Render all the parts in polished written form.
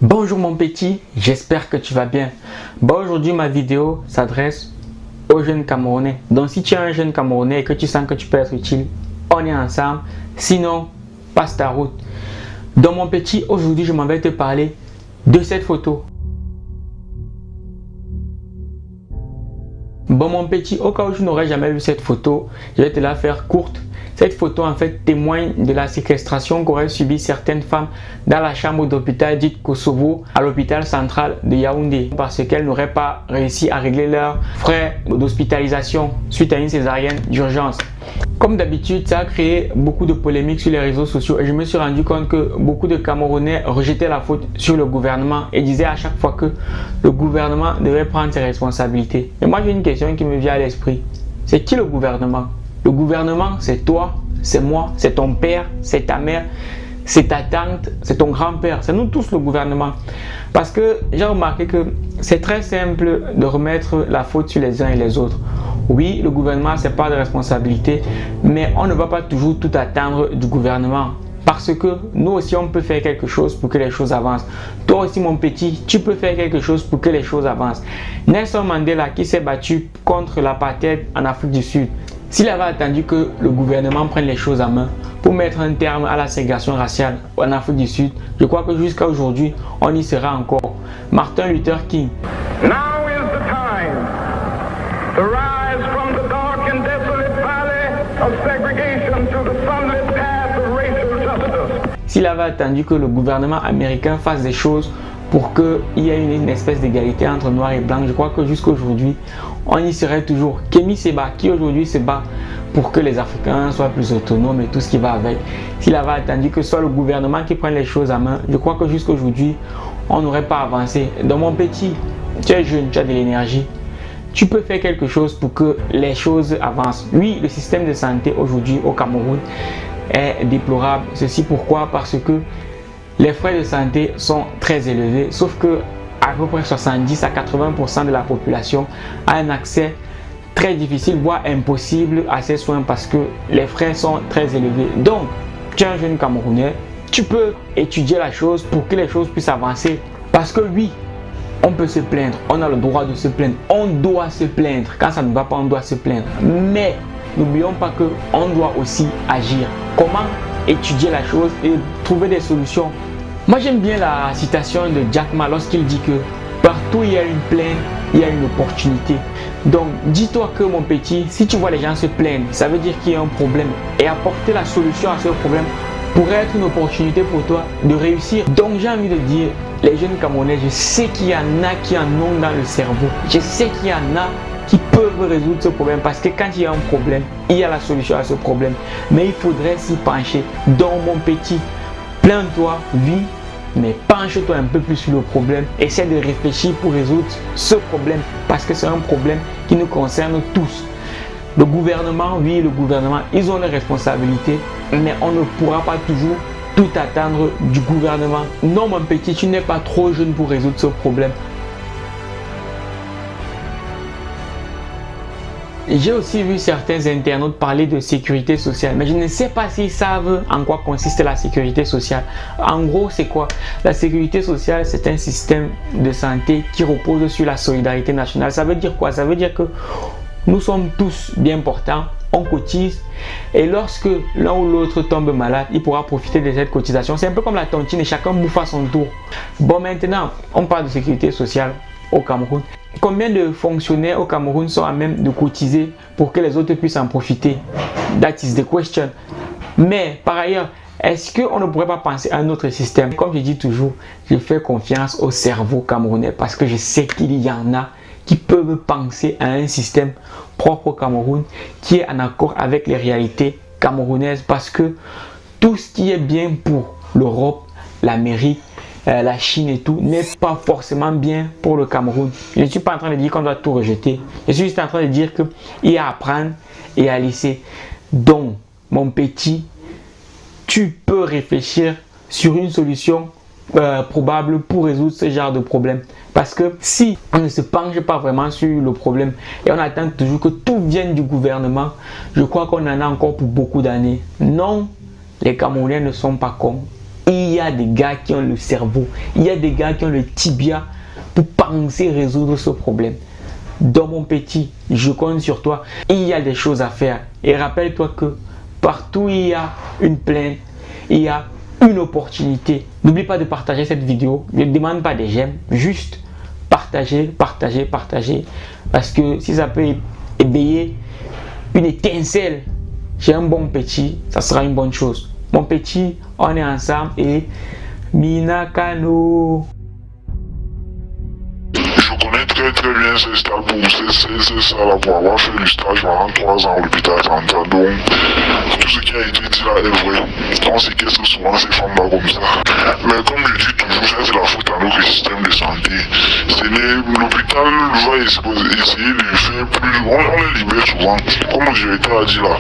Bonjour mon petit, j'espère que tu vas bien. Aujourd'hui ma vidéo s'adresse aux jeunes Camerounais. Donc si tu es un jeune Camerounais et que tu sens que tu peux être utile, on est ensemble. Sinon, passe ta route. Donc mon petit, aujourd'hui je m'en vais te parler de cette photo. Bon mon petit, au cas où tu n'aurais jamais vu cette photo, je vais te la faire courte. Cette photo en fait témoigne de la séquestration qu'auraient subi certaines femmes dans la chambre d'hôpital dite Kosovo à l'hôpital central de Yaoundé parce qu'elles n'auraient pas réussi à régler leurs frais d'hospitalisation suite à une césarienne d'urgence. Comme d'habitude, ça a créé beaucoup de polémiques sur les réseaux sociaux et je me suis rendu compte que beaucoup de Camerounais rejetaient la faute sur le gouvernement et disaient à chaque fois que le gouvernement devait prendre ses responsabilités. Et moi j'ai une question qui me vient à l'esprit. C'est qui le gouvernement? Le gouvernement, c'est toi, c'est moi, c'est ton père, c'est ta mère, c'est ta tante, c'est ton grand-père. C'est nous tous le gouvernement. Parce que j'ai remarqué que c'est très simple de remettre la faute sur les uns et les autres. Oui, le gouvernement, c'est pas de responsabilité, mais on ne va pas toujours tout attendre du gouvernement. Parce que nous aussi, on peut faire quelque chose pour que les choses avancent. Toi aussi, mon petit, tu peux faire quelque chose pour que les choses avancent. Nelson Mandela, qui s'est battu contre l'apartheid en Afrique du Sud, s'il avait attendu que le gouvernement prenne les choses en main pour mettre un terme à la ségrégation raciale en Afrique du Sud, je crois que jusqu'à aujourd'hui, on y sera encore. Martin Luther King. Now is the time to rise from the dark and desolate valley of segregation to the sunlit path of racial justice. S'il avait attendu que le gouvernement américain fasse des choses pour qu'il y ait une espèce d'égalité entre noir et blanc, je crois que jusqu'à aujourd'hui, on y serait toujours. Kémy Séba, qui aujourd'hui se bat pour que les Africains soient plus autonomes et tout ce qui va avec. S'il avait attendu que ce soit le gouvernement qui prenne les choses en main, je crois que jusqu'à aujourd'hui, on n'aurait pas avancé. Donc mon petit, tu es jeune, tu as de l'énergie. Tu peux faire quelque chose pour que les choses avancent. Oui, le système de santé aujourd'hui au Cameroun est déplorable. Ceci pourquoi? Parce que les frais de santé sont très élevés, sauf que à peu près 70 à 80% de la population a un accès très difficile, voire impossible à ces soins parce que les frais sont très élevés. Donc, tu es un jeune Camerounais, tu peux étudier la chose pour que les choses puissent avancer. Parce que oui, on peut se plaindre, on a le droit de se plaindre, on doit se plaindre. Quand ça ne va pas, on doit se plaindre. Mais n'oublions pas qu'on doit aussi agir. Comment étudier la chose et trouver des solutions? Moi j'aime bien la citation de Jack Ma lorsqu'il dit que partout où il y a une plainte, il y a une opportunité. Donc dis-toi que mon petit, si tu vois les gens se plaindre, ça veut dire qu'il y a un problème. Et apporter la solution à ce problème pourrait être une opportunité pour toi de réussir. Donc j'ai envie de dire, les jeunes Camerounais, je sais qu'il y en a qui en ont dans le cerveau. Je sais qu'il y en a qui peuvent résoudre ce problème parce que quand il y a un problème, il y a la solution à ce problème. Mais il faudrait s'y pencher. Donc mon petit, plains-toi, vis, mais penche-toi un peu plus sur le problème. Essaie de réfléchir pour résoudre ce problème parce que c'est un problème qui nous concerne tous. Le gouvernement, oui, le gouvernement, ils ont leurs responsabilités, mais on ne pourra pas toujours tout attendre du gouvernement. Non, mon petit, tu n'es pas trop jeune pour résoudre ce problème. J'ai aussi vu certains internautes parler de sécurité sociale, mais je ne sais pas s'ils savent en quoi consiste la sécurité sociale. En gros, c'est quoi? La sécurité sociale, c'est un système de santé qui repose sur la solidarité nationale. Ça veut dire quoi? Ça veut dire que nous sommes tous bien portants, on cotise, et lorsque l'un ou l'autre tombe malade, il pourra profiter de cette cotisation. C'est un peu comme la tontine et chacun bouffe à son tour. Bon, maintenant, on parle de sécurité sociale au Cameroun. Combien de fonctionnaires au Cameroun sont à même de cotiser pour que les autres puissent en profiter? That is the question. Mais par ailleurs, est-ce qu'on ne pourrait pas penser à un autre système? Comme je dis toujours, je fais confiance au cerveau camerounais parce que je sais qu'il y en a qui peuvent penser à un système propre au Cameroun qui est en accord avec les réalités camerounaises parce que tout ce qui est bien pour l'Europe, l'Amérique, la Chine et tout n'est pas forcément bien pour le Cameroun. Je ne suis pas en train de dire qu'on doit tout rejeter. Je suis juste en train de dire qu'il y a à prendre et à laisser. Donc, mon petit, tu peux réfléchir sur une solution probable pour résoudre ce genre de problème. Parce que si on ne se penche pas vraiment sur le problème et on attend toujours que tout vienne du gouvernement, je crois qu'on en a encore pour beaucoup d'années. Non, les Camerounais ne sont pas cons. il y a des gars qui ont le cerveau, il y a des gars qui ont le tibia pour penser résoudre ce problème. Donc mon petit, je compte sur toi. Il y a des choses à faire. Et rappelle-toi que partout où il y a une plainte, il y a une opportunité. N'oublie pas de partager cette vidéo. Ne demande pas des j'aime, juste partager, partager, partager. Parce que si ça peut éveiller une étincelle chez un bon petit, ça sera une bonne chose. Mon petit, on est ensemble et Minakano. Je connais très bien ces stages pour ça là, pour avoir fait le stage pendant 3 ans à l'hôpital Santa. Donc tout ce qui a été dit là est vrai. On séquestre souvent ces femmes là comme ça. Mais comme je dis toujours, ça c'est la faute à notre système de santé. L'hôpital va essayer de faire plus. On les libère souvent. Comme je t'ai dit là,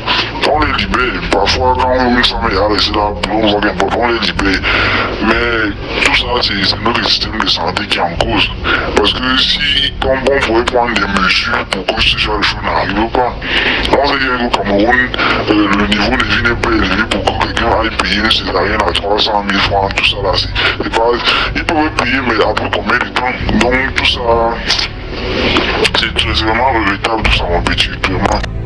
on les libère. Parfois quand une femme est arrêtée là, on voit bien, on les libère. Mais tout ça c'est notre système de santé qui est en cause. Parce que si on pourrait prendre des mesures pour que ce genre de choses n'arrive pas. On sait qu'au Cameroun, le niveau de vie n'est pas élevé pour que quelqu'un aille payer une césarienne à 300 000 francs, tout ça là. Ils peuvent payer, mais après combien de temps? Donc tout ça, c'est vraiment regrettable tout ça mon petit, vraiment.